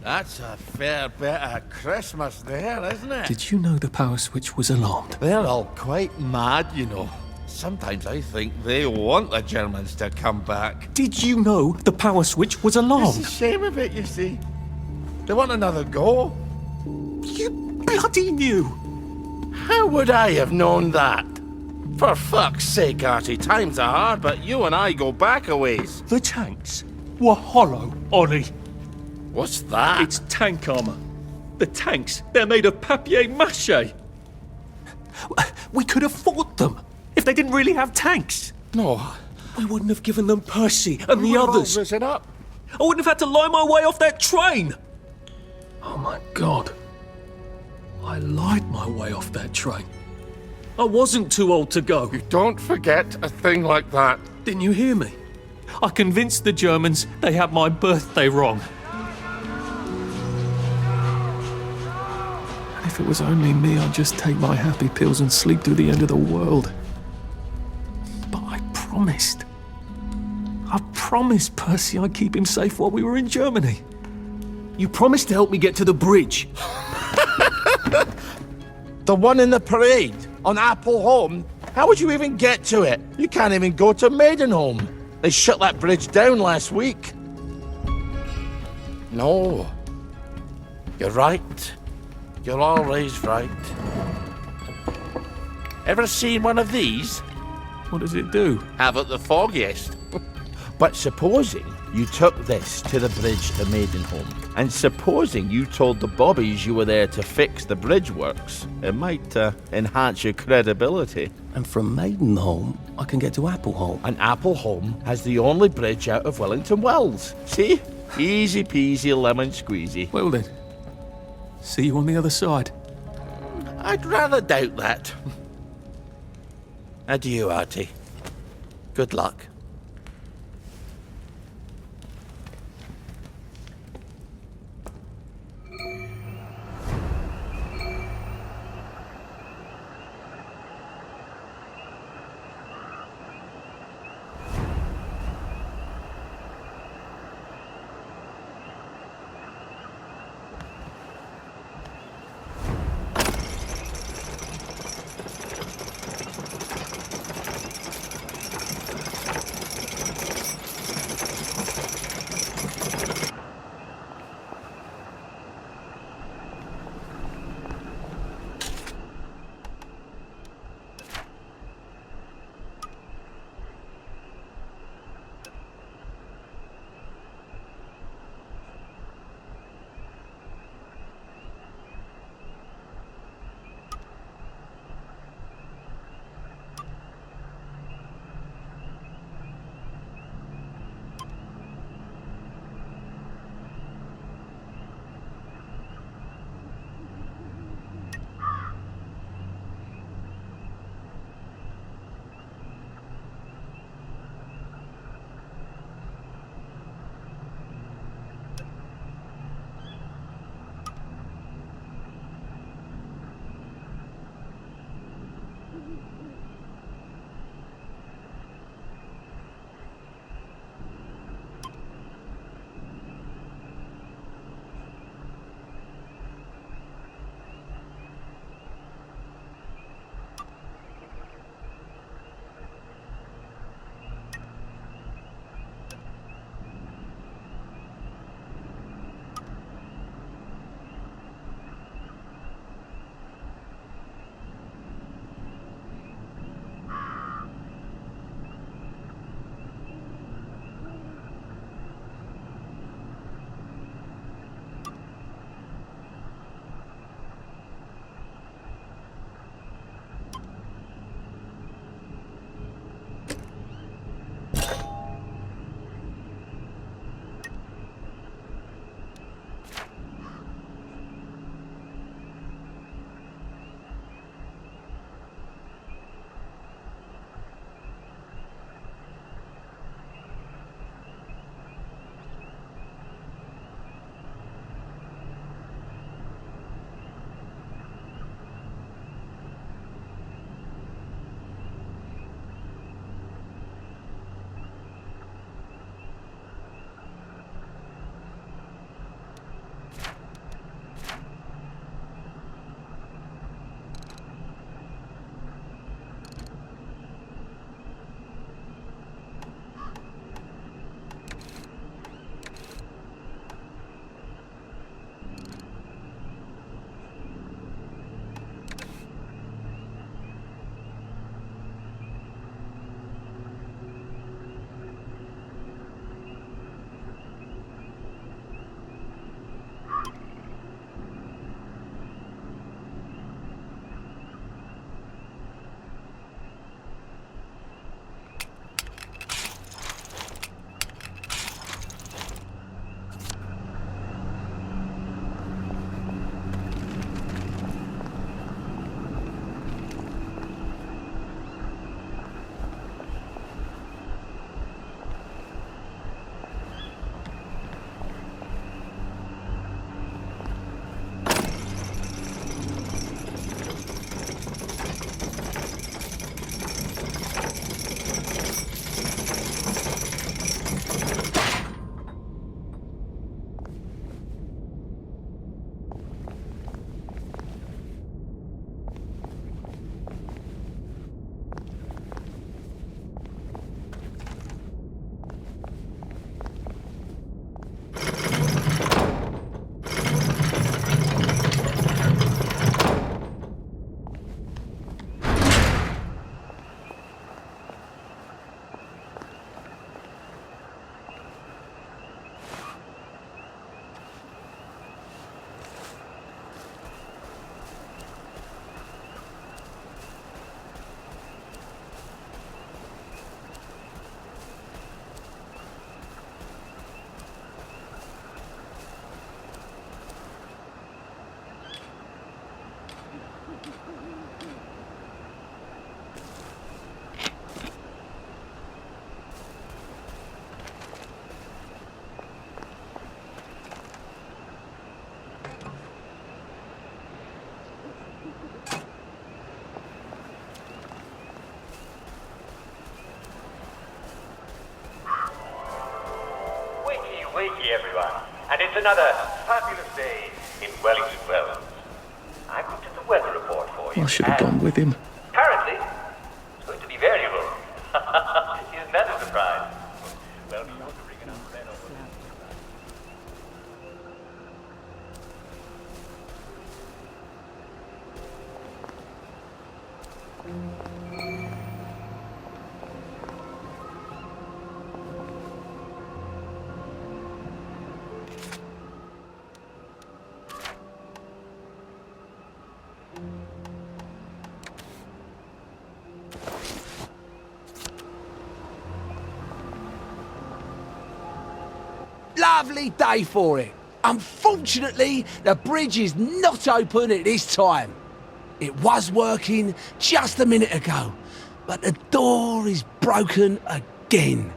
That's a fair bit of Christmas there, isn't it? Did you know the power switch was alarmed? They're all quite mad, you know. Sometimes I think they want the Germans to come back. Did you know the power switch was alarmed? It's a shame of it, you see. They want another go. You bloody knew! How would I have known that? For fuck's sake, Artie, times are hard, but you and I go back a ways. The tanks were hollow, Ollie. What's that? It's tank armour. The tanks, they're made of papier-mâché. We could have fought them if they didn't really have tanks. No. We wouldn't have given them Percy and the We're all others. risen up. I wouldn't have had to lie my way off that train. Oh my God. I lied my way off that train. I wasn't too old to go. You don't forget a thing like that. Didn't you hear me? I convinced the Germans they had my birthday wrong. And if it was only me, I'd just take my happy pills and sleep through the end of the world. But I promised. I promised Percy I'd keep him safe while we were in Germany. You promised to help me get to the bridge. The one in the parade on Apple Home? How would you even get to it? You can't even go to Maidenholm. They shut that bridge down last week. No. You're right. You're always right. Ever seen one of these? What does it do? Haven't the foggiest. But supposing you took this to the bridge to Maidenholm, and supposing you told the bobbies you were there to fix the bridge works, it might enhance your credibility. And from Maidenholm, I can get to Appleholm. And Appleholm has the only bridge out of Wellington Wells. See? Easy peasy lemon squeezy. Well then, see you on the other side. I'd rather doubt that. Adieu, Artie. Good luck. everyone, and it's another fabulous day in Wellington Wells. I put in the weather report for you. I should have gone with him. Currently, it's going to be variable. Isn't that a surprise? Well, you want to bring an umbrella over that. Lovely day for it. Unfortunately, the bridge is not open at this time. It was working just a minute ago, but the door is broken again.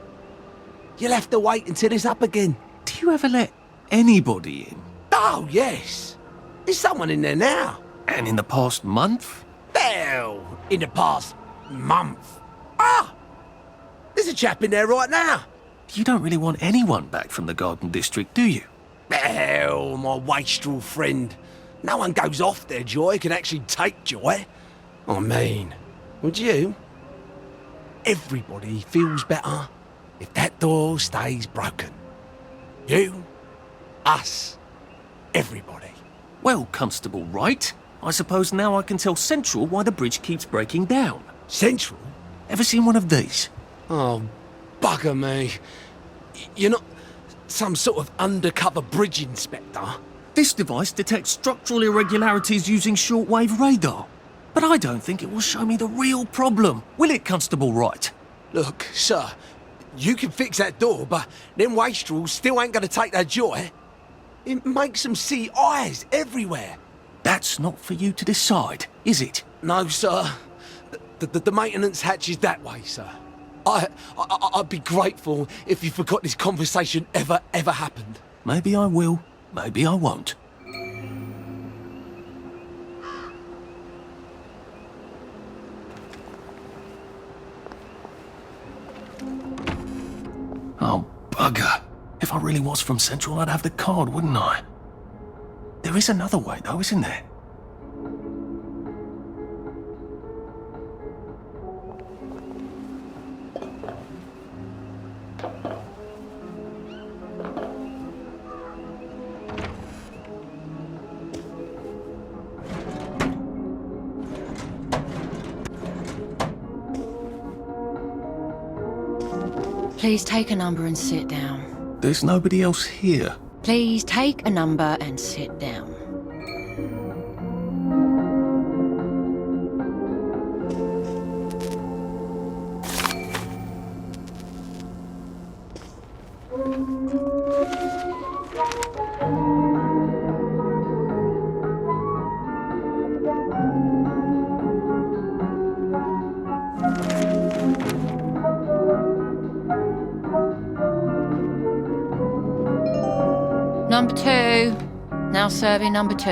You'll have to wait until it's up again. Do you ever let anybody in? Oh, yes. There's someone in there now. And in the past month? Hell, in the past month. Ah! There's a chap in there right now. You don't really want anyone back from the Garden District, do you? Hell, my wastrel friend. No one goes off their joy can actually take joy. I mean, would you? Everybody feels better if that door stays broken. You, us, everybody. Well, Constable Wright, I suppose now I can tell Central why the bridge keeps breaking down. Central? Ever seen one of these? Oh, bugger me. You're not some sort of undercover bridge inspector? This device detects structural irregularities using shortwave radar. But I don't think it will show me the real problem. Will it, Constable Wright? Look, sir, you can fix that door, but them wastrels still ain't gonna take their joy. It makes them see eyes everywhere. That's not for you to decide, is it? No, sir. The maintenance hatch is that way, sir. I'd be grateful if you forgot this conversation ever happened. Maybe I will, maybe I won't. Oh, bugger. If I really was from Central, I'd have the card, wouldn't I? There is another way, though, isn't there? Please take a number and sit down. There's nobody else here. Please take a number and sit down. Number 2. Now serving number 2.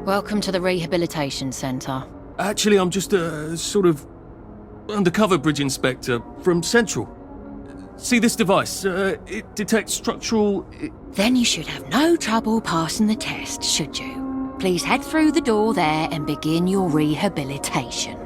Welcome to the Rehabilitation Centre. Actually, I'm just a sort of undercover bridge inspector from Central. See this device? It detects structural... Then you should have no trouble passing the test, should you? Please head through the door there and begin your rehabilitation.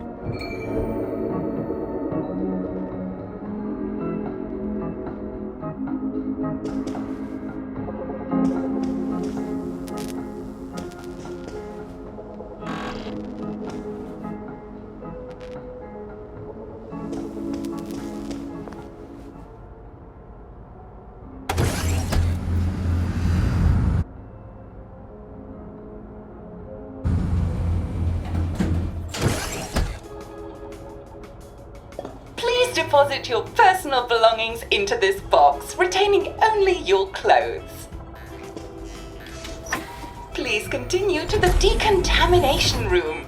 Deposit your personal belongings into this box, retaining only your clothes. Please continue to the decontamination room.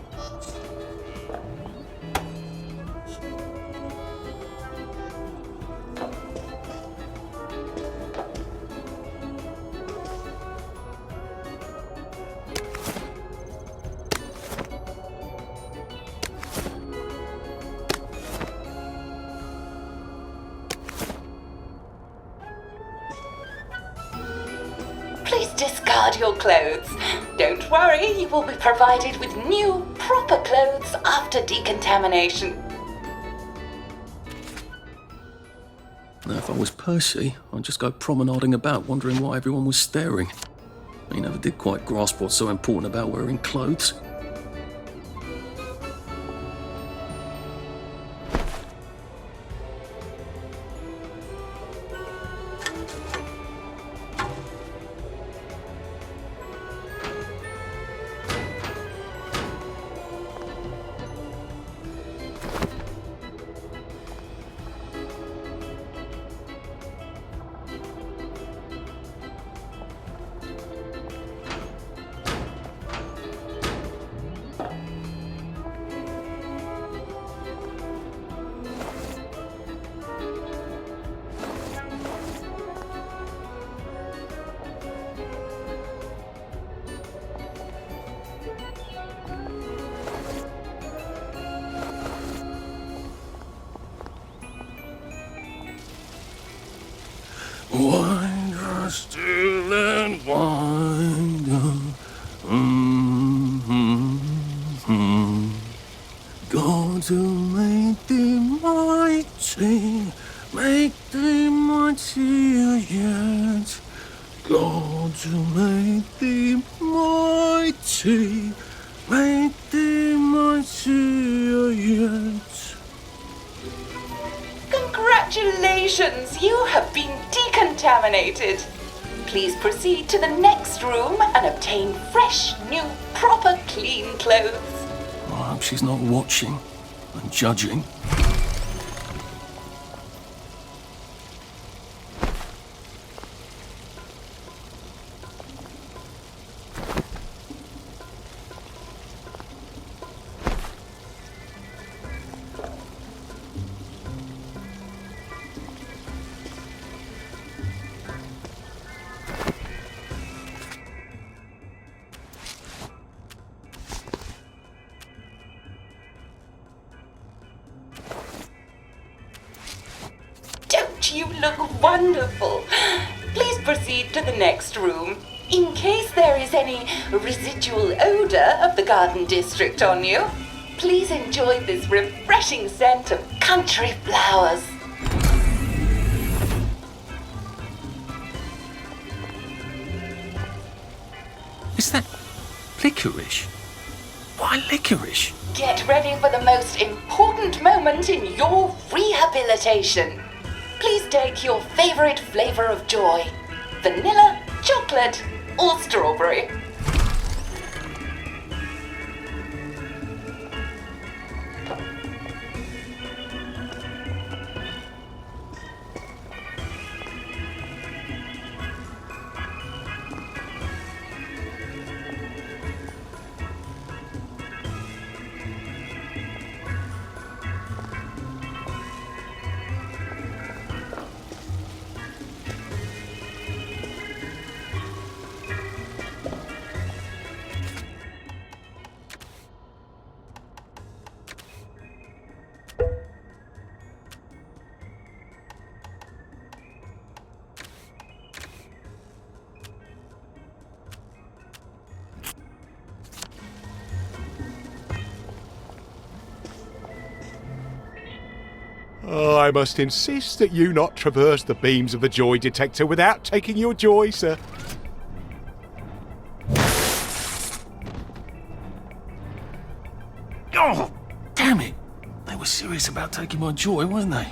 please discard your clothes. Don't worry, you will be provided with new, proper clothes after decontamination. Now, if I was Percy, I'd just go promenading about, wondering why everyone was staring. He never did quite grasp what's so important about wearing clothes. Wind still and wind. God to make thee mighty, make thee mightier yet. God to make thee mighty, make thee mightier yet. Congratulations, you have been decontaminated. Please proceed to the next room and obtain fresh, new, proper, clean clothes. I hope she's not watching and judging. You look wonderful. Please proceed to the next room. In case there is any residual odor of the garden district on you, please enjoy this refreshing scent of country flowers. Is that licorice? Why licorice? Get ready for the most important moment in your rehabilitation. Please take your favorite flavor of joy: vanilla, chocolate, or strawberry. I must insist that you not traverse the beams of the joy detector without taking your joy, sir. Oh, damn it! They were serious about taking my joy, weren't they?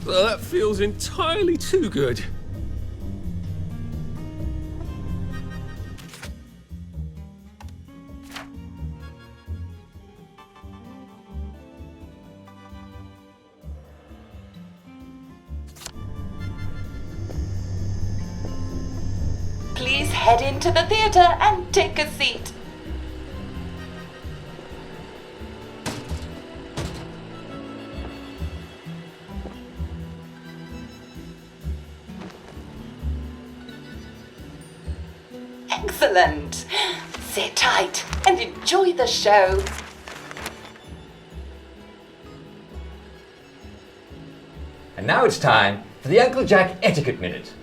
Well, that feels entirely too good. Please head into the theatre and take a seat. Excellent. Sit tight and enjoy the show. And now it's time for the Uncle Jack Etiquette Minute.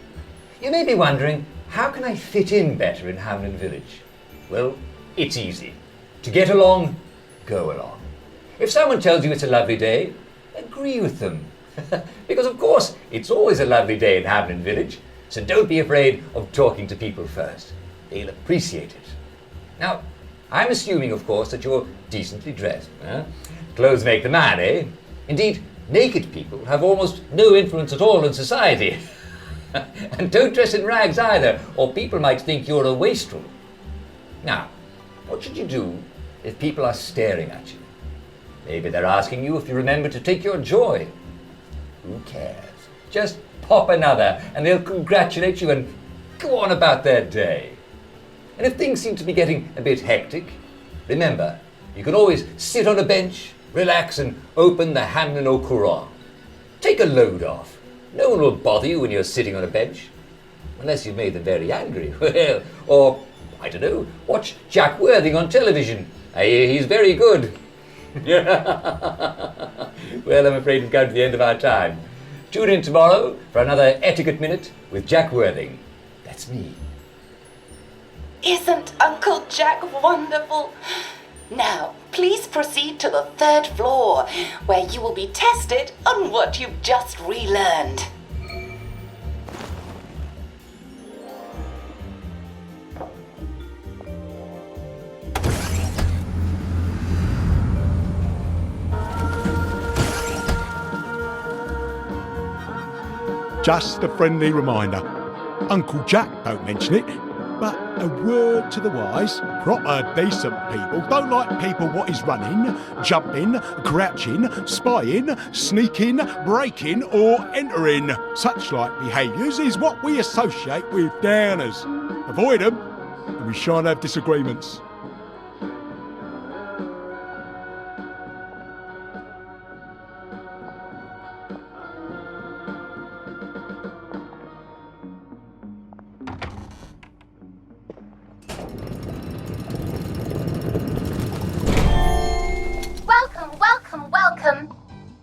You may be wondering, how can I fit in better in Hamlin Village? Well, it's easy. To get along, go along. If someone tells you it's a lovely day, agree with them. Because of course, it's always a lovely day in Hamlin Village, so don't be afraid of talking to people first. They'll appreciate it. Now, I'm assuming, of course, that you're decently dressed. Clothes make the man, eh? Indeed, naked people have almost no influence at all in society. And don't dress in rags either, or people might think you're a wastrel. Now, what should you do if people are staring at you? Maybe they're asking you if you remember to take your joy. Who cares? Just pop another and they'll congratulate you and go on about their day. And if things seem to be getting a bit hectic, remember, you can always sit on a bench, relax and open the Hamlin au Courant. Take a load off. No one will bother you when you're sitting on a bench. Unless you've made them very angry. Well, or, I don't know, watch Jack Worthing on television. I hear he's very good. Well, I'm afraid we've come to the end of our time. Tune in tomorrow for another Etiquette Minute with Jack Worthing. That's me. Isn't Uncle Jack wonderful? Now, please proceed to the 3rd floor, where you will be tested on what you've just relearned. Just a friendly reminder. Uncle Jack don't mention it, but a word to the wise, proper decent people don't like people what is running, jumping, crouching, spying, sneaking, breaking or entering. Such like behaviours is what we associate with downers. Avoid them and we shan't have disagreements. Welcome.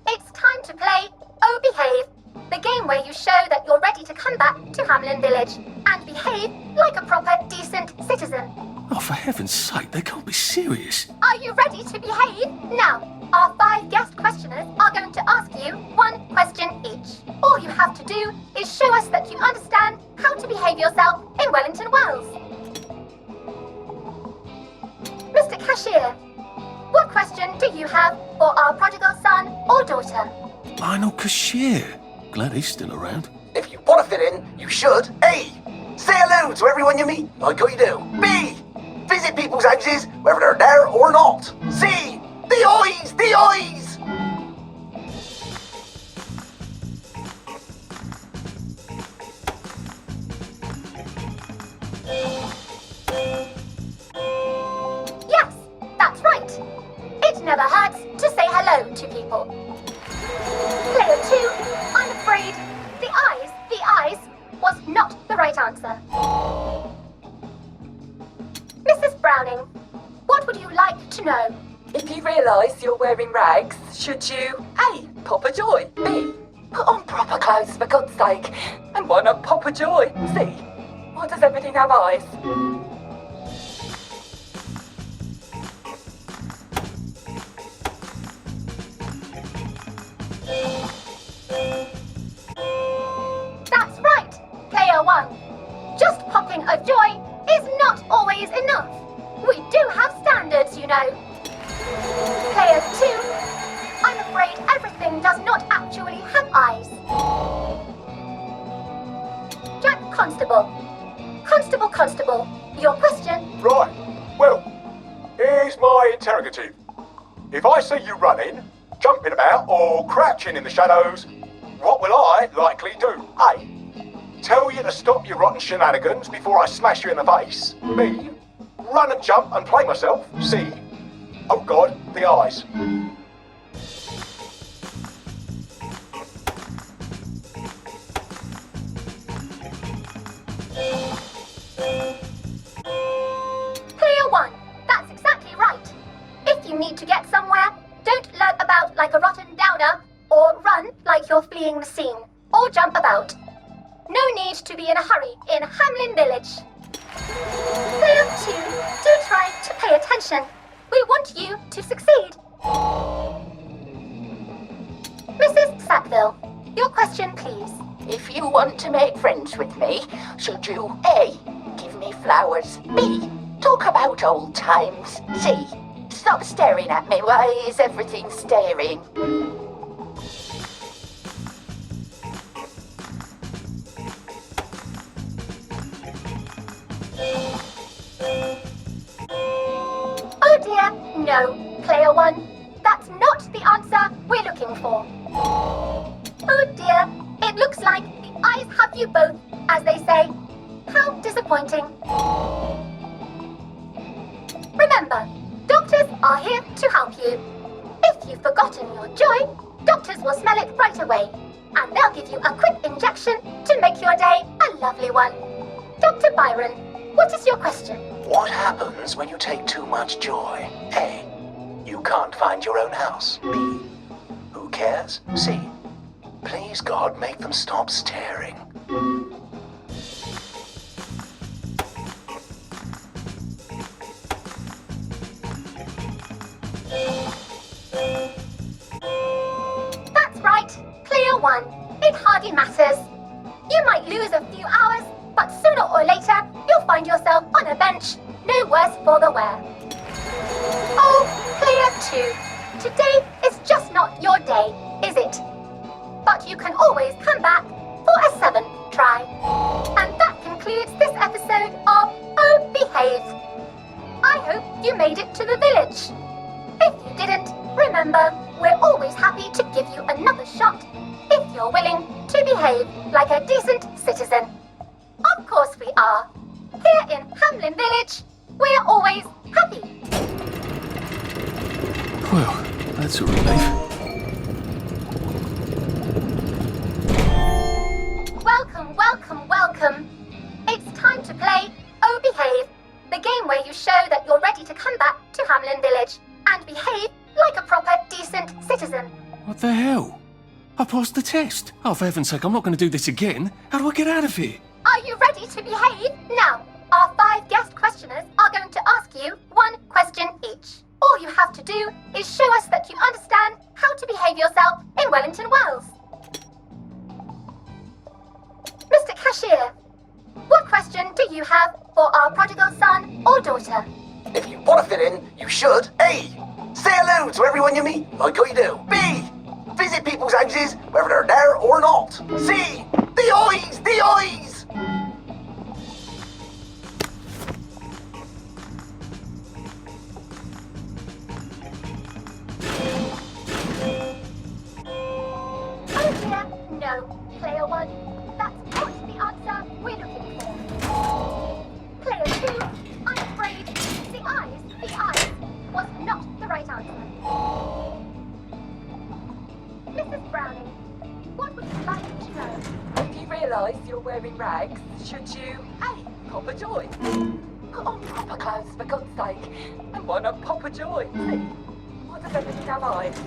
It's time to play Oh Behave, the game where you show that you're ready to come back to Hamlin Village and behave like a proper, decent citizen. Oh, for heaven's sake, they can't be serious. Are you ready to behave? Now, our 5 guest questioners are going to ask you 1 question each. All you have to do is show us that you understand how to behave yourself in Wellington, Wales. Mr. Cashier, what question do you have for our prodigal son or daughter? Lionel Cashier. Glad he's still around. If you want to fit in, you should. A. Say hello to everyone you meet, like what you do. B. Visit people's houses, whether they're there or not. C. The eyes! The eyes! Yes, that's right. It never hurts to say hello to people. Player 2, I'm afraid the eyes was not the right answer. Mrs. Browning, what would you like to know? If you realise you're wearing rags, should you A. Pop a joy, B. Put on proper clothes for God's sake, and why not pop a joy? C. Why does everything have eyes? That's right, Player 1. Just popping a joy is not always enough. We do have standards, you know. Player 2, I'm afraid everything does not actually have eyes. If I see you running, jumping about, or crouching in the shadows, what will I likely do? A. Tell you to stop your rotten shenanigans before I smash you in the face. B. Run and jump and play myself. C. Oh God, the eyes. Clear one. That's exactly right. If you need to get somewhere, don't lurk about like a rotten downer, or run like you're fleeing the scene, or jump about. No need to be in a hurry in Hamlin Village. Clear two. Do try to pay attention. We want you to succeed. Mrs. Sackville, your question, please. If you want to make friends with me, should you A. give me flowers, B. talk about old times, C. stop staring at me, why is everything staring? Oh dear, no, player one. That's not the answer we're looking for. Oh dear, it looks like the eyes have you both, as they say. How disappointing. Remember, doctors are here to help you. If you've forgotten your joy, doctors will smell it right away, and they'll give you a quick injection to make your day a lovely one. Dr. Byron, what is your question? What happens when you take too much joy? A. You can't find your own house. B. Who cares? C. Please God, make them stop staring. That's right, clear one. It hardly matters. You might lose a few hours, but sooner or later, you'll find yourself on a bench, no worse for the wear. Oh, clear two. Today is just not your day, is it? But you can always come back for a seventh try. And that concludes this episode of Oh Behave. I hope you made it to the village. If you didn't, remember, we're always happy to give you another shot if you're willing to behave like a decent citizen. Of course we are. Here in Hamlin Village, we're always happy. Well, that's a relief. Welcome, welcome, welcome. It's time to play Oh Behave, the game where you show that you're ready to come back to Hamlin Village and behave like a proper, decent citizen. What the hell? I passed the test. Oh, for heaven's sake, I'm not going to do this again. How do I get out of here? Are you ready to behave? Now, our 5 guest questioners are going to ask you 1 question each. All you have to do is show us that you understand how to behave yourself in Wellington, Wales. Mr. Cashier, what question do you have for our prodigal son or daughter? If you want to fit in, you should. A. Say hello to everyone you meet, like how you do. B. Visit people's houses, whether they're there or not. C. The eyes! The eyes! Oh dear, no, player one. That's not the answer we're looking for. Player two, I'm afraid the eyes was not the right answer. Mrs. Browning, what would you like to know? If you realise you're wearing rags, should you A. pop a joy? Put on proper clothes for God's sake, and why not pop a joy? C. What does everything have eyes?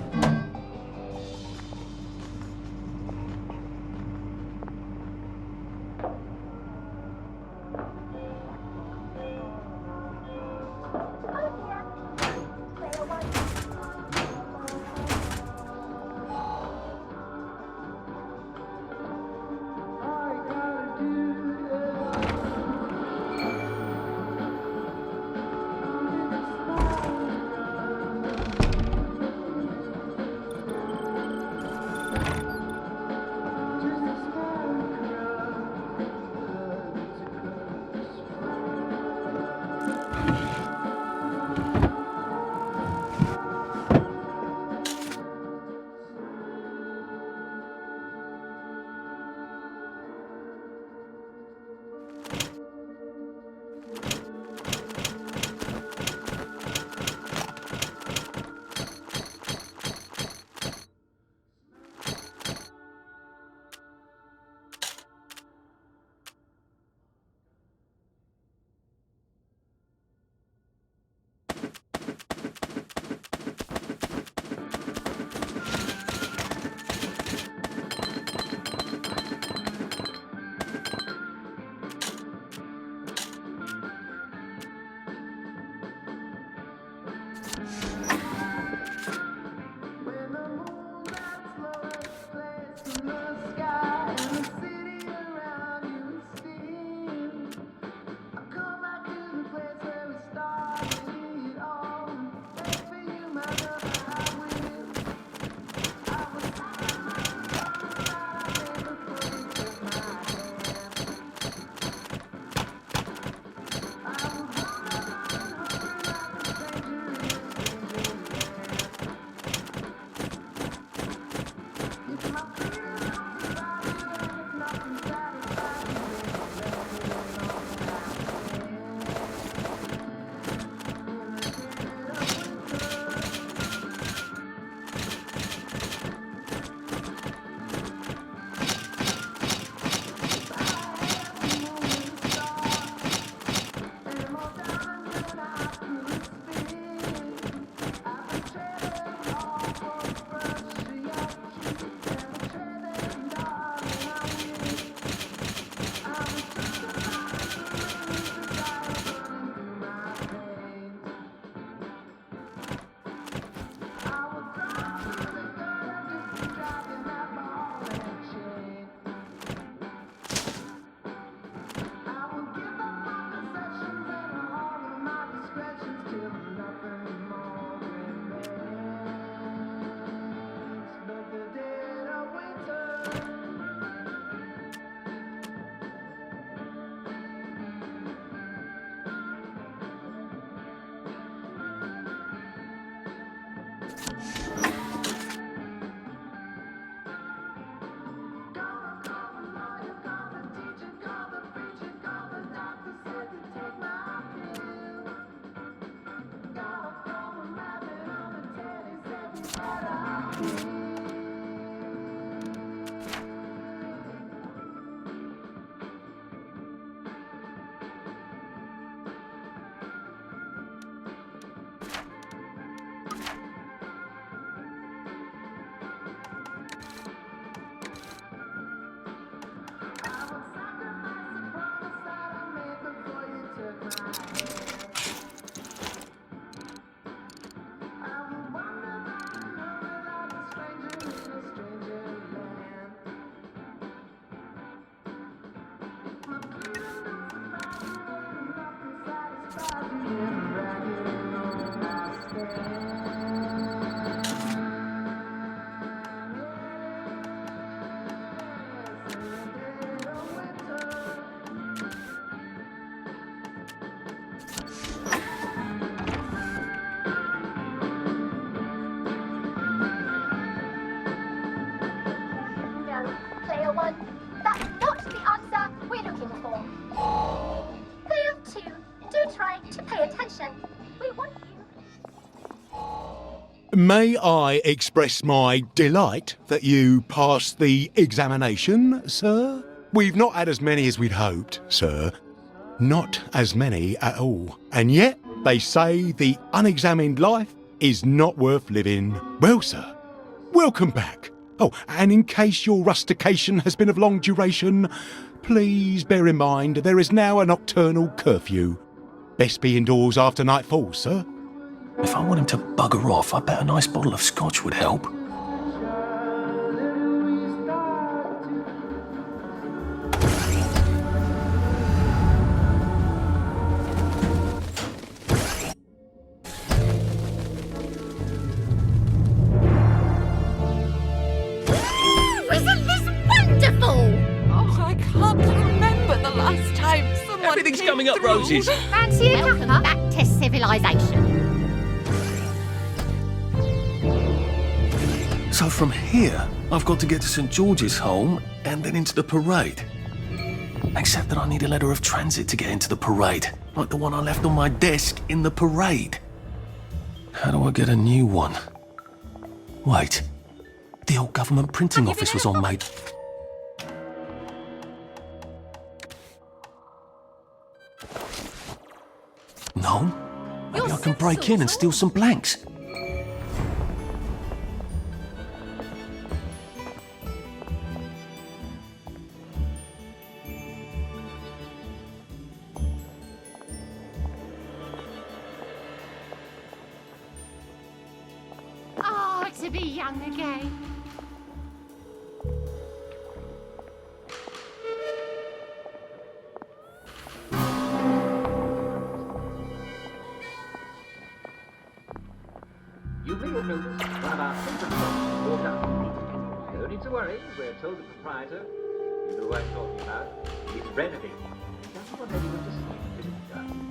Player 1, that's not the answer we're looking for. Player 2, do try to pay attention. We want you. May I express my delight that you passed the examination, sir? We've not had as many as we'd hoped, sir. Not as many at all. And yet, they say the unexamined life is not worth living. Well, sir, welcome back. Oh, and in case your rustication has been of long duration, please bear in mind there is now a nocturnal curfew. Best be indoors after nightfall, sir. If I want him to bugger off, I bet a nice bottle of scotch would help. Isn't this wonderful? Oh, I can't remember the last time someone Everything's came coming up through. roses. Fancy a Welcome cuppa? back to civilization. So from here, I've got to get to St. George's home and then into the parade. Except that I need a letter of transit to get into the parade, like the one I left on my desk in the parade. How do I get a new one? Wait, the old government printing office was on mate. No? Maybe I can break in and steal some blanks. Oh, to be young again. You may have noticed one of our favourite songs walked up. No need to worry, we're told the proprietor, you know who I'm talking about, is renovating. He doesn't want anyone to see him visit the garden.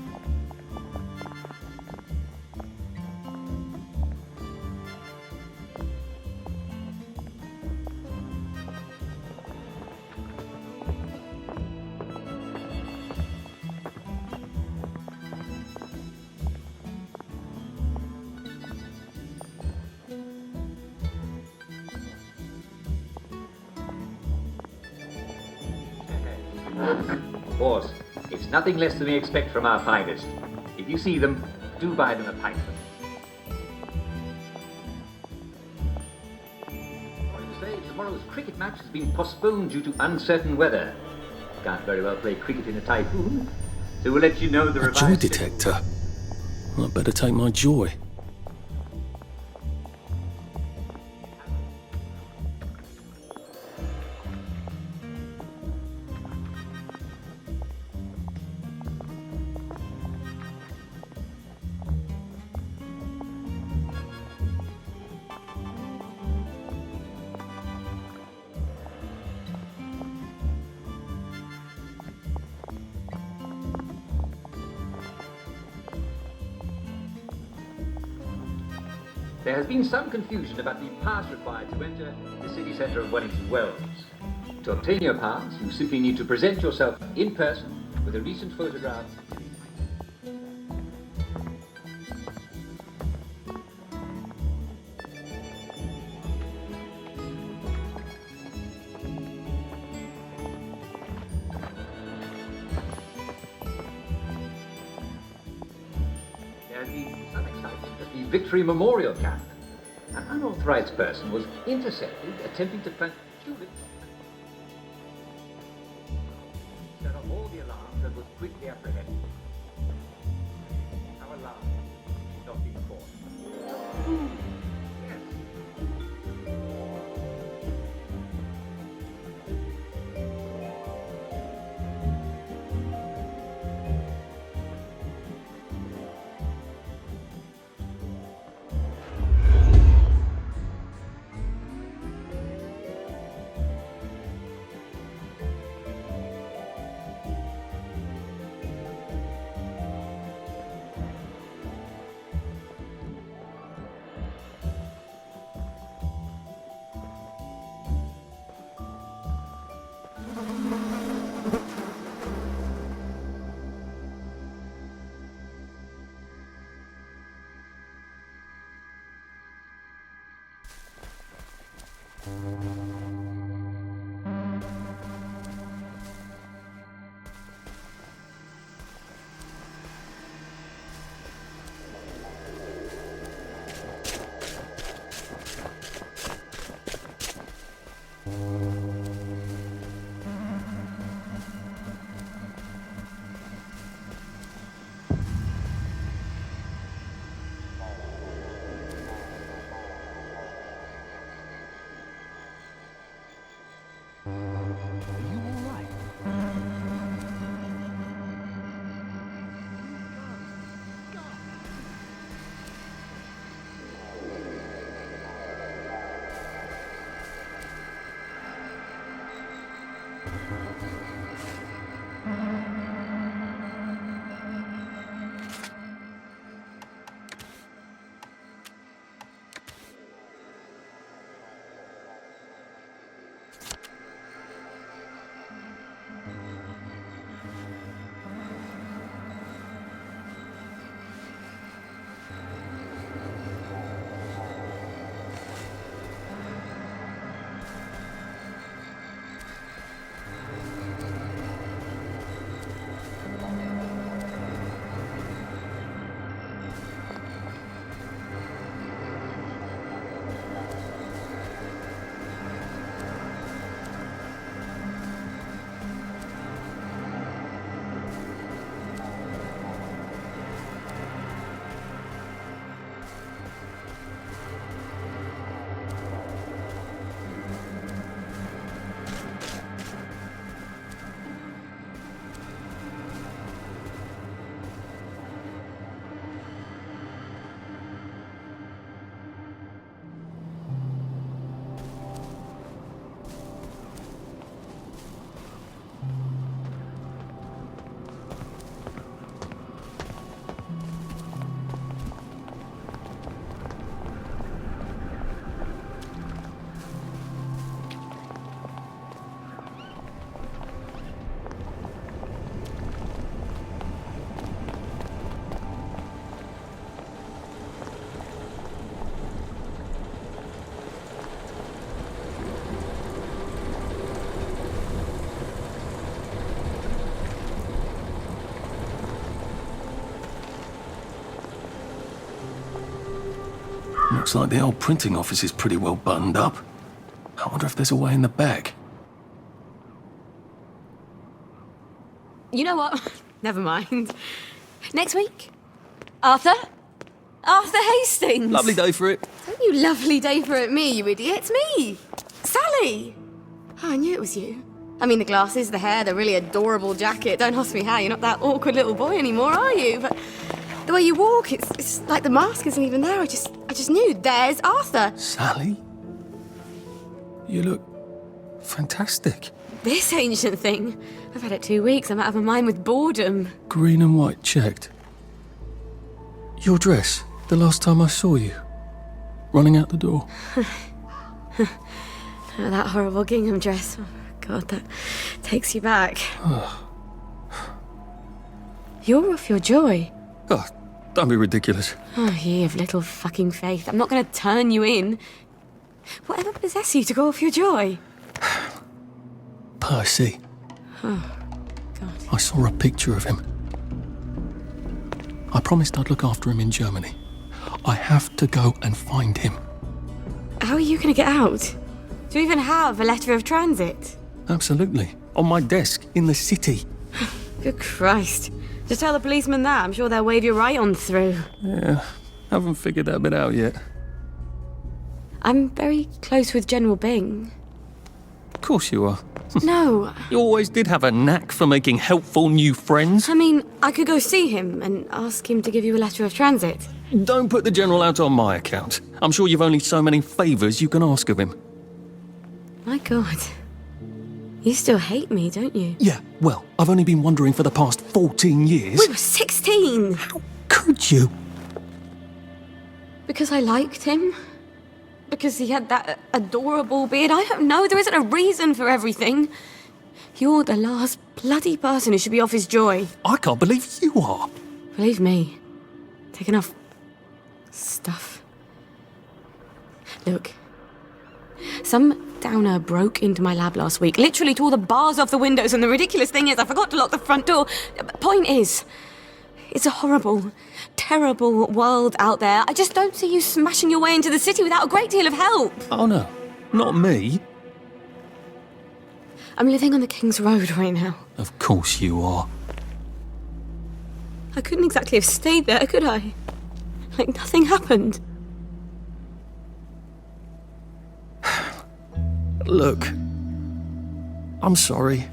Of course, it's nothing less than we expect from our finest. If you see them, do buy them a pint. Sorry to say, tomorrow's cricket match has been postponed due to uncertain weather. Can't very well play cricket in a typhoon, so we'll let you know the A revised... joy detector. I'd better take my joy. There has been some confusion about the pass required to enter the city centre of Wellington Wells. To obtain your pass, you simply need to present yourself in person with a recent photograph. There has been some excitement at the Victory Memorial Camp. An unauthorized person was intercepted attempting to plant tulips. Set off all the alarms and was quickly apprehended. Our alarm did not be fought. Yes. Looks like the old printing office is pretty well buttoned up. I wonder if there's a way in the back. You know what? Never mind. Next week? Arthur? Arthur Hastings! Lovely day for it. Don't you lovely day for it me, you idiot. It's me! Sally! Oh, I knew it was you. I mean, the glasses, the hair, the really adorable jacket. Don't ask me how, you're not that awkward little boy anymore, are you? But the way you walk, it's like the mask isn't even there. I just knew. There's Arthur. Sally? You look fantastic. This ancient thing. I've had it 2 weeks. I'm out of my mind with boredom. Green and white checked. Your dress, the last time I saw you. running out the door. That horrible gingham dress. Oh, God, that takes you back. You're off your joy. Oh, don't be ridiculous. Oh, you have little fucking faith. I'm not going to turn you in. Whatever possessed you to go off your joy? Percy. Oh, God. I saw a picture of him. I promised I'd look after him in Germany. I have to go and find him. How are you going to get out? Do you even have a letter of transit? Absolutely. On my desk, in the city. Good Christ. Just tell the policeman that. I'm sure they'll wave you right on through. Yeah, haven't figured that bit out yet. I'm very close with General Bing. Of course you are. No. You always did have a knack for making helpful new friends. I mean, I could go see him and ask him to give you a letter of transit. Don't put the General out on my account. I'm sure you've only so many favours you can ask of him. My God. You still hate me, don't you? Yeah, well, I've only been wondering for the past 14 years. We were 16! How could you? Because I liked him? Because he had that adorable beard? I don't know, there isn't a reason for everything. You're the last bloody person who should be off his joy. I can't believe you are. Believe me. Take enough stuff. Look. Some downer broke into my lab last week, literally tore the bars off the windows, and the ridiculous thing is I forgot to lock the front door. Point is, it's a horrible, terrible world out there. I just don't see you smashing your way into the city without a great deal of help. Oh no, not me. I'm living on the King's Road right now. Of course you are. I couldn't exactly have stayed there, could I? Like nothing happened. Look, I'm sorry.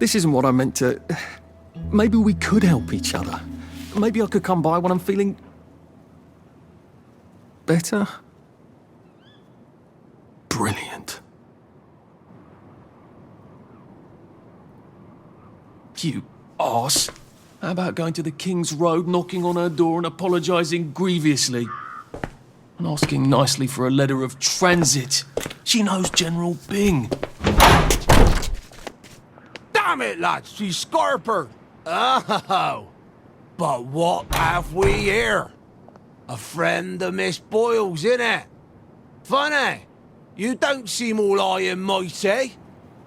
This isn't what I meant to... Maybe we could help each other. Maybe I could come by when I'm feeling... better? Brilliant. You arse. How about going to the King's Road, knocking on her door and apologising grievously? And asking nicely for a letter of transit. She knows General Bing. Damn it, lads, she's scarper. Oh, but what have we here? A friend of Miss Boyle's, innit? Funny, you don't seem all high and mighty.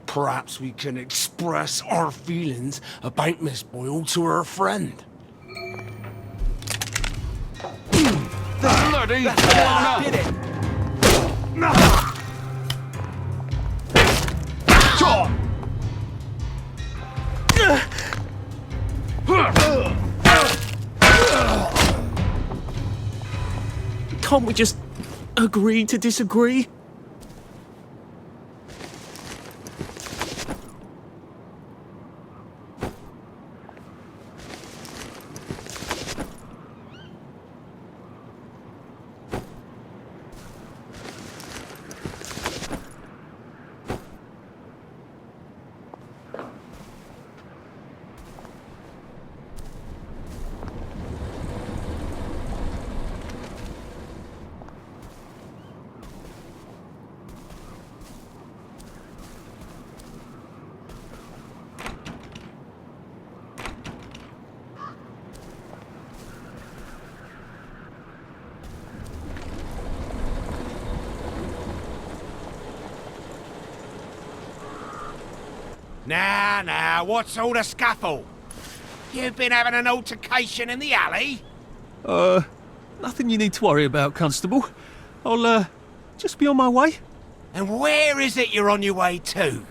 Perhaps we can express our feelings about Miss Boyle to her friend. Bloody hell! Did it? Can't we just agree to disagree? Now, what's all the scuffle? You've been having an altercation in the alley? Nothing you need to worry about, Constable. I'll, just be on my way. And where is it you're on your way to?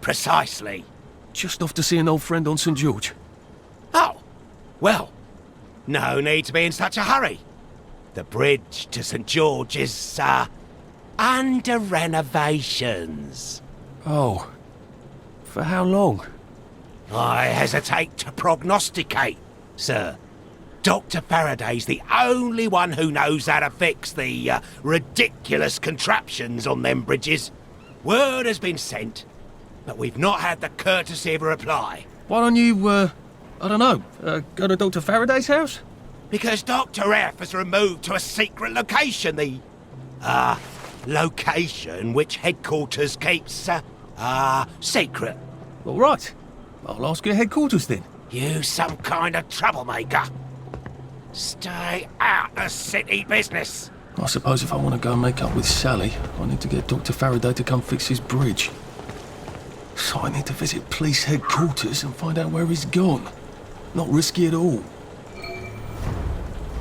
Precisely. Just off to see an old friend on St. George. Oh, well, no need to be in such a hurry. The bridge to St. George is, under renovations. Oh. For how long? I hesitate to prognosticate, sir. Dr. Faraday's the only one who knows how to fix the ridiculous contraptions on them bridges. Word has been sent, but we've not had the courtesy of a reply. Why don't you, I don't know, go to Dr. Faraday's house? Because Dr. F has removed to a secret location the Location which headquarters keeps, secret. All right. I'll ask your headquarters then. You some kind of troublemaker. Stay out of city business. I suppose if I want to go and make up with Sally, I need to get Dr. Faraday to come fix his bridge. So I need to visit police headquarters and find out where he's gone. Not risky at all.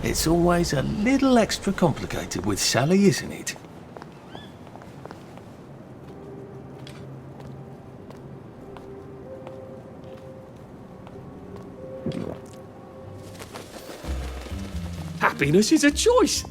It's always a little extra complicated with Sally, isn't it? Happiness is a choice.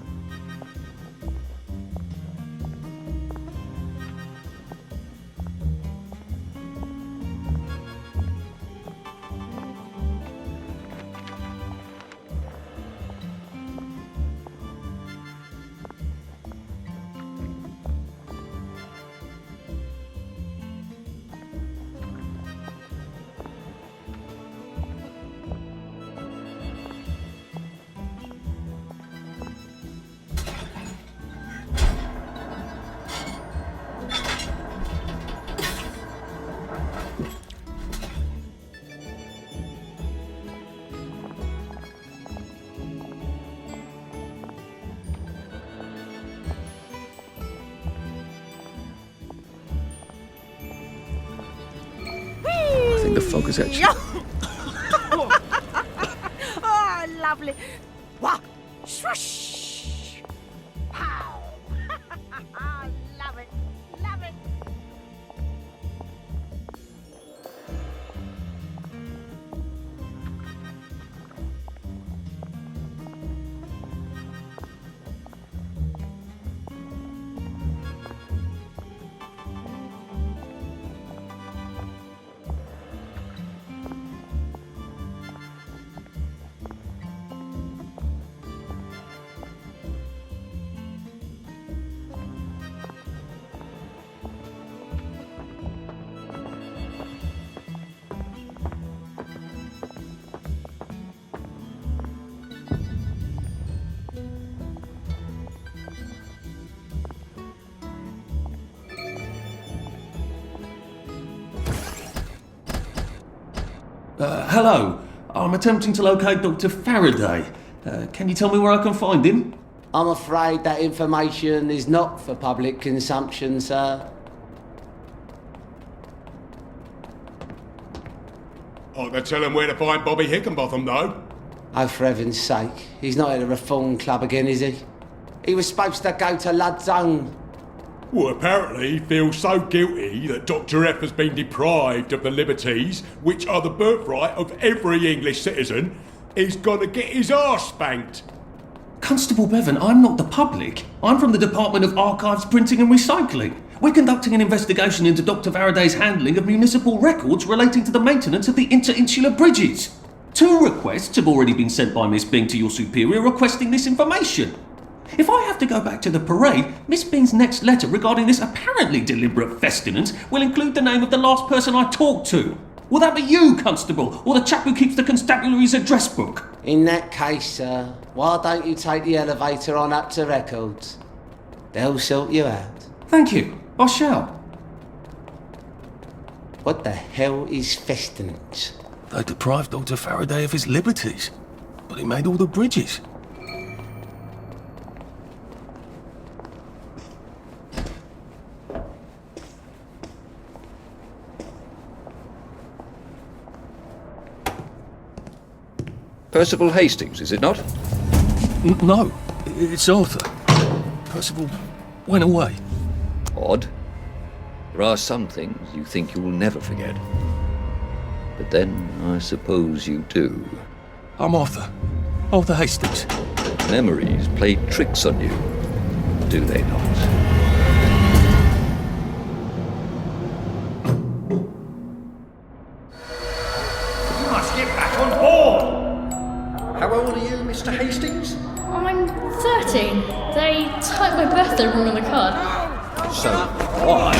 The fog is actually... Oh, lovely. Wah! Swoosh! Pow! Love it. Love it. Hello. I'm attempting to locate Dr. Faraday. Can you tell me where I can find him? I'm afraid that information is not for public consumption, sir. I can tell him where to find Bobby Hickenbotham, though. Oh, for heaven's sake. He's not at the Reform Club again, is he? He was supposed to go to Lud's Own. Well, apparently he feels so guilty that Dr. F has been deprived of the liberties which are the birthright of every English citizen, he's gonna get his arse spanked. Constable Bevan, I'm not the public. I'm from the Department of Archives, Printing and Recycling. We're conducting an investigation into Dr. Faraday's handling of municipal records relating to the maintenance of the inter-insular bridges. 2 requests have already been sent by Miss Bing to your superior requesting this information. If I have to go back to the parade, Miss Bing's next letter regarding this apparently deliberate festinance will include the name of the last person I talked to. Will that be you, Constable, or the chap who keeps the constabulary's address book? In that case, sir, why don't you take the elevator on up to records? They'll sort you out. Thank you. I shall. What the hell is festinance? They deprived Dr. Faraday of his liberties, but he made all the bridges. Percival Hastings, is it not? No, it's Arthur. Percival went away. Odd. There are some things you think you will never forget. But then, I suppose you do. I'm Arthur. Arthur Hastings. Memories play tricks on you, do they not? You must get back on board! How old are you, Mr. Hastings? I'm 13. They typed my birthday wrong on the card. So, why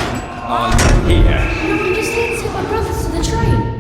are you here? No, I'm just here to take my brother to the train.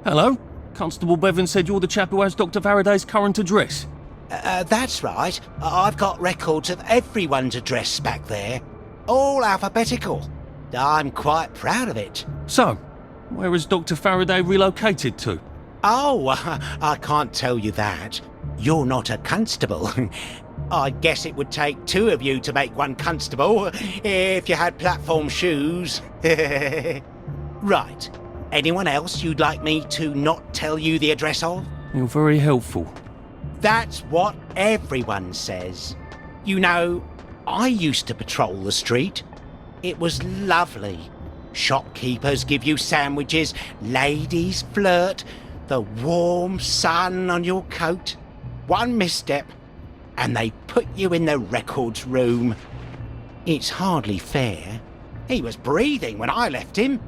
Hello? Constable Bevan said you're the chap who has Dr. Faraday's current address. That's right. I've got records of everyone's address back there. All alphabetical. I'm quite proud of it. So, where has Dr. Faraday relocated to? Oh, I can't tell you that. You're not a constable. I guess it would take two of you to make one constable, if you had platform shoes. Right. Anyone else you'd like me to not tell you the address of? You're very helpful. That's what everyone says. You know, I used to patrol the street. It was lovely. Shopkeepers give you sandwiches, ladies flirt, the warm sun on your coat. One misstep, and they put you in the records room. It's hardly fair. He was breathing when I left him.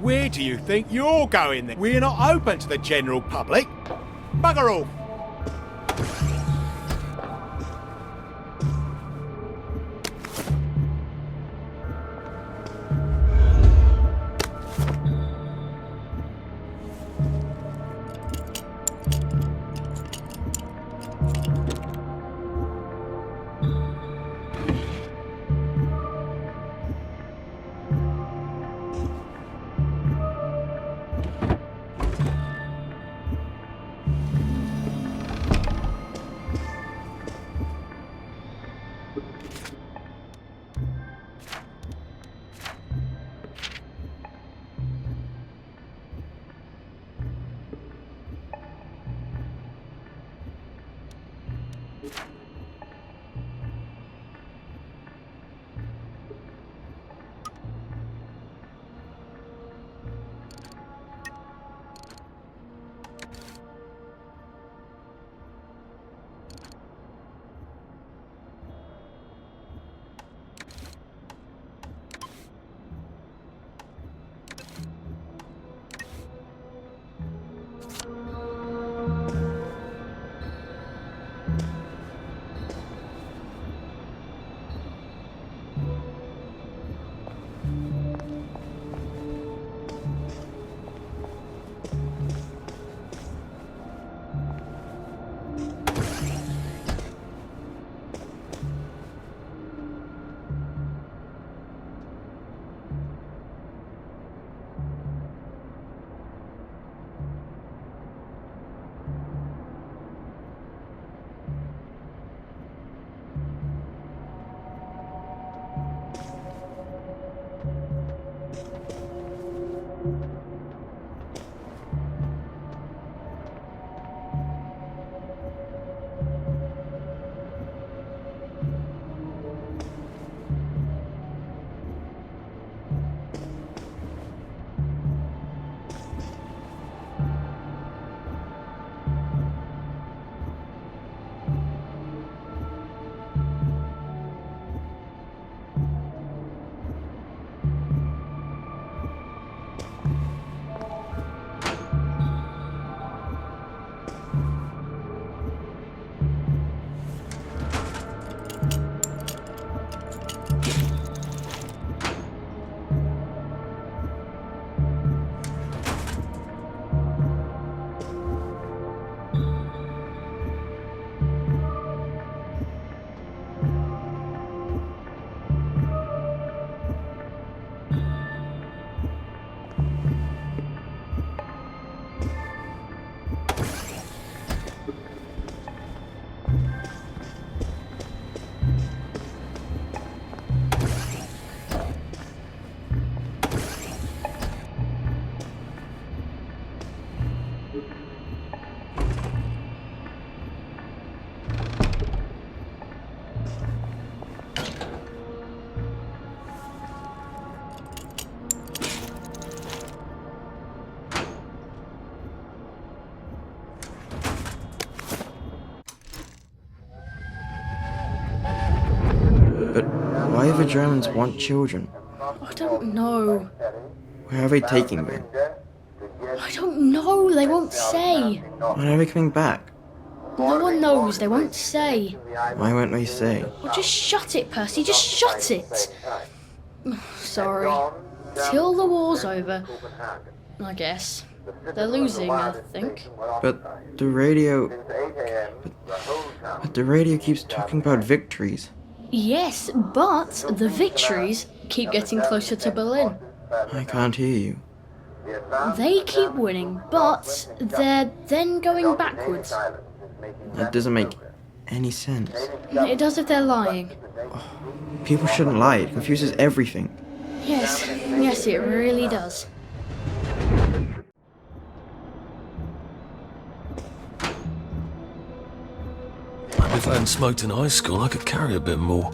Where do you think you're going then? We're not open to the general public. Bugger off! Why do the Germans want children? I don't know. Where are they taking them? I don't know, they won't say. When are they coming back? No one knows, they won't say. Why won't they say? Well, just shut it, Percy, just shut it. Sorry. Till the war's over, I guess. They're losing, I think. But the radio... But the radio keeps talking about victories. Yes, but the victories keep getting closer to Berlin. I can't hear you. They keep winning, but they're then going backwards. That doesn't make any sense. It does if they're lying. People shouldn't lie, it confuses everything. Yes, it really does. Maybe if I hadn't smoked in high school, I could carry a bit more.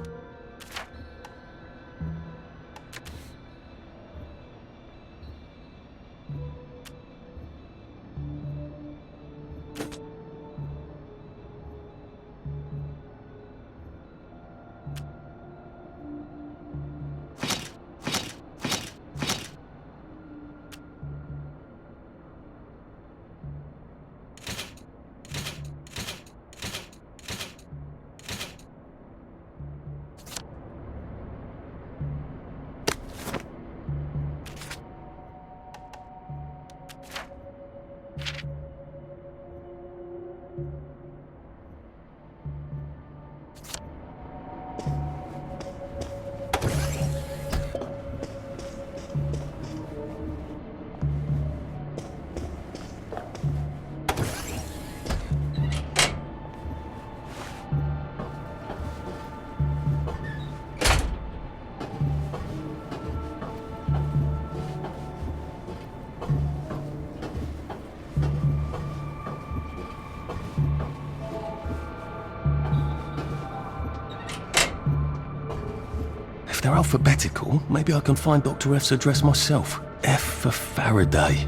If they're alphabetical, maybe I can find Dr. F's address myself. F for Faraday.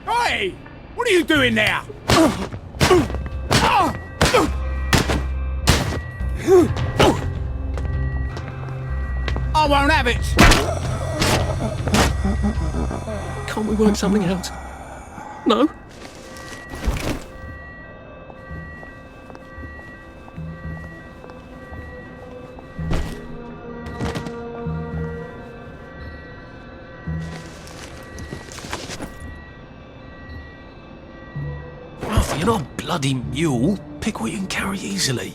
Hey! What are you doing there? I won't have it! Can't we work something out? No? Ralph, you're not a bloody mule. Pick what you can carry easily.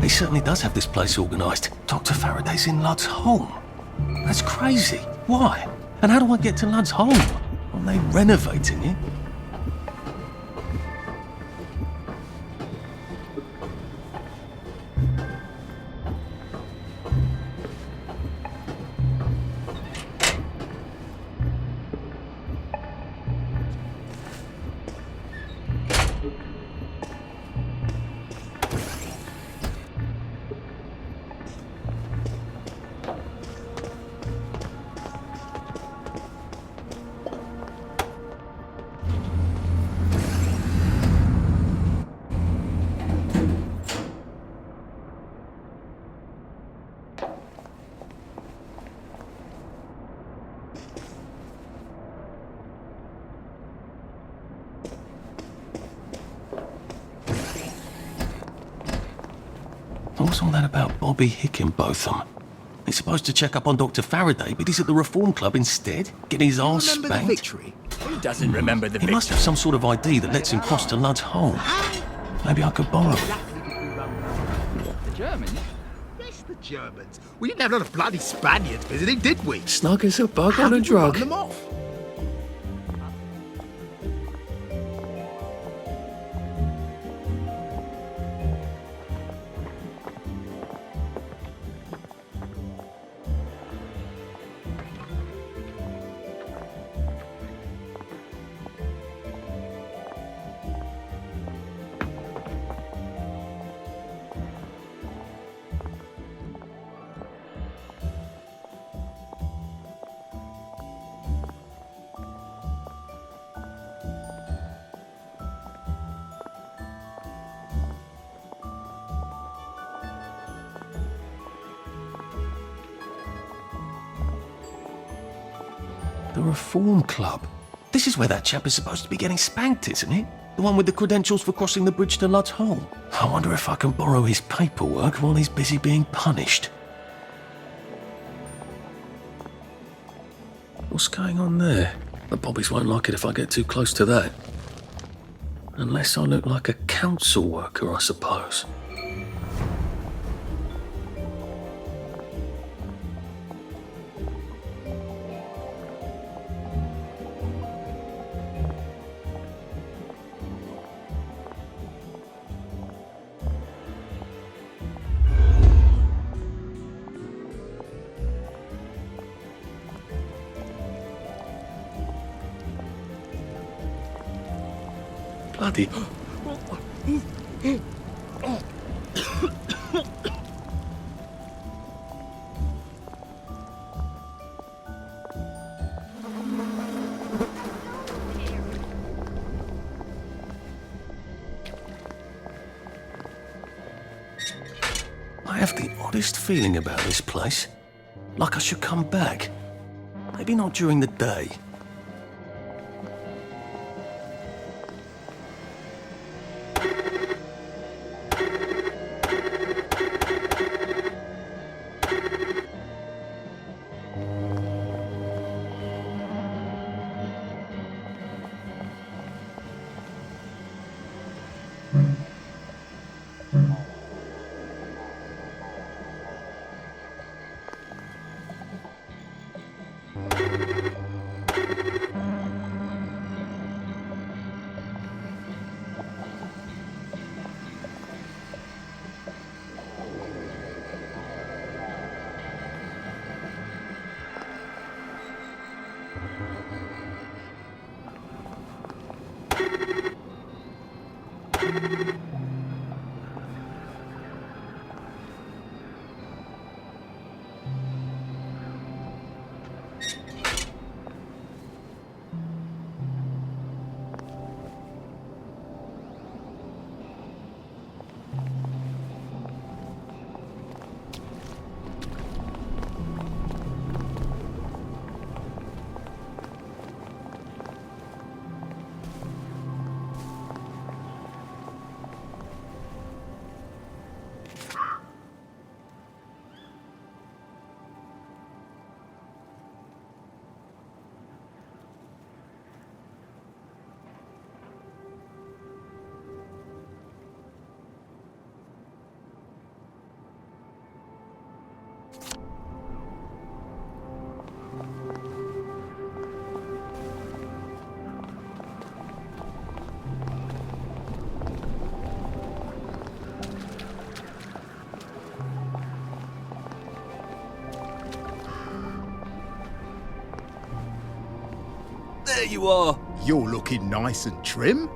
He certainly does have this place organised. Dr. Faraday's in Lud's home. That's crazy. Why? And how do I get to Lud's home? Aren't they renovating it? What's all that about Bobby Hickenbotham? He's supposed to check up on Dr. Faraday, but he's at the Reform Club instead, getting his arse spanked. Remember the victory? Who doesn't remember the victory? He must have some sort of ID that lets him cross to Lud's home. Maybe I could borrow it. The Germans? Yes, the Germans. We didn't have a lot of bloody Spaniards visiting, did we? Snug as a bug on a drug. Run them off. The Reform Club. This is where that chap is supposed to be getting spanked, isn't it? The one with the credentials for crossing the bridge to Lud's home. I wonder if I can borrow his paperwork while he's busy being punished. What's going on there? The bobbies won't like it if I get too close to that. Unless I look like a council worker, I suppose. Bloody... I have the oddest feeling about this place. Like I should come back. Maybe not during the day. There you are. You're looking nice and trim.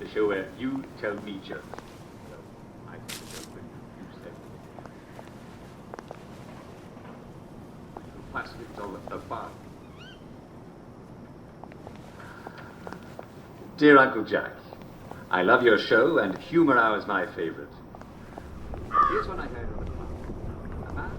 The show where you tell me jokes. So I tell the joke when you say plastics on the bar. Dear Uncle Jack, I love your show and Humour Hour is my favourite. Here's one I heard on the club. A man...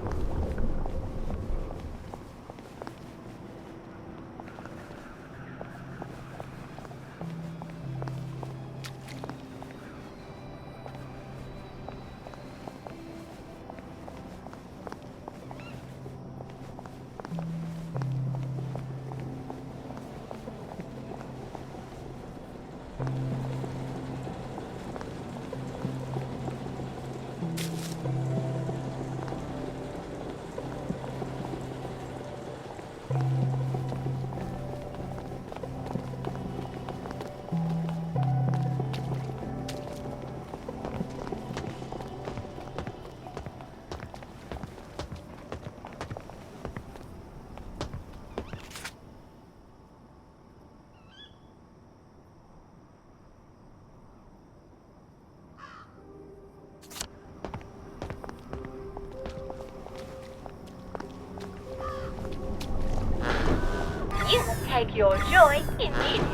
You must take your joy immediately.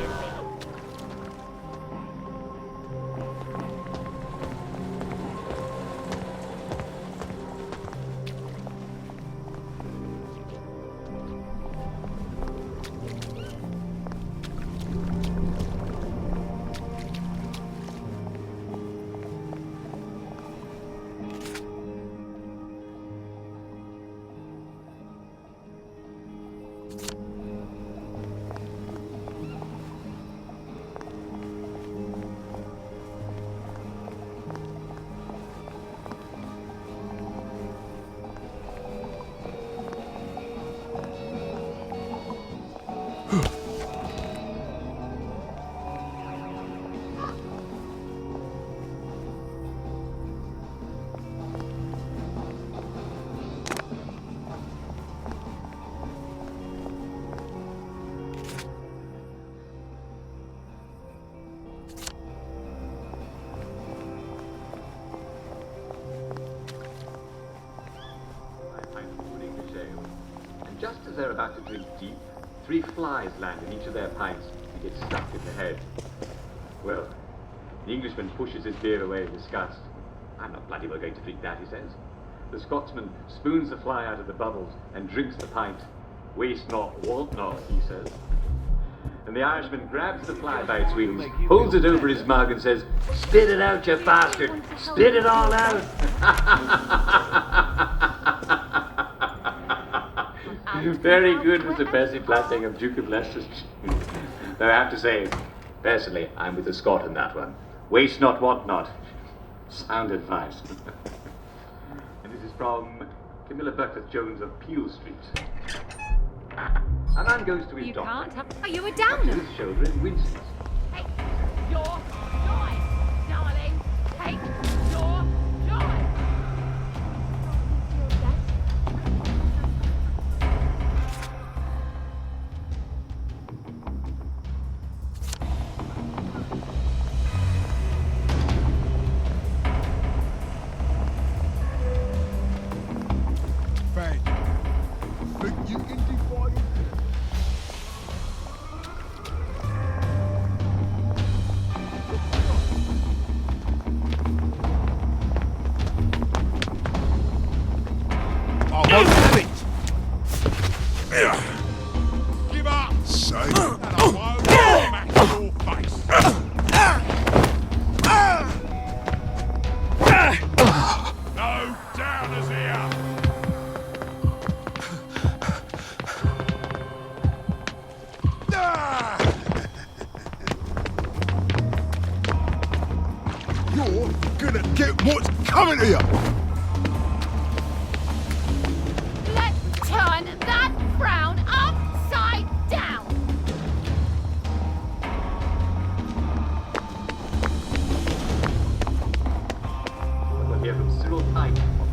Just as they're about to drink deep, 3 flies land in each of their pints and get stuck in the head. Well, the Englishman pushes his beer away in disgust. I'm not bloody well going to drink that, he says. The Scotsman spoons the fly out of the bubbles and drinks the pint. Waste not, want not, he says. And the Irishman grabs the fly by its wings, holds it over his mug and says, "Spit it out, you bastard! Spit it all out!" Very good, Mr. Percy Flatting of Duke of Leicester. Though I have to say, Personally, I'm with the Scot on that one. Waste not, want not. Sound advice. And this is from Camilla Buckworth-Jones of Peel Street. A man goes to his doctor. Are you a downer? His shoulder and winces. Take your joy, darling. Take your joy. Fang, think you can define it? I won't have it. Give up, say, and I won't smack your face. No downers here. You're gonna get what's coming to you. Let's turn that frown upside down. We'll hear from Cyril Pike of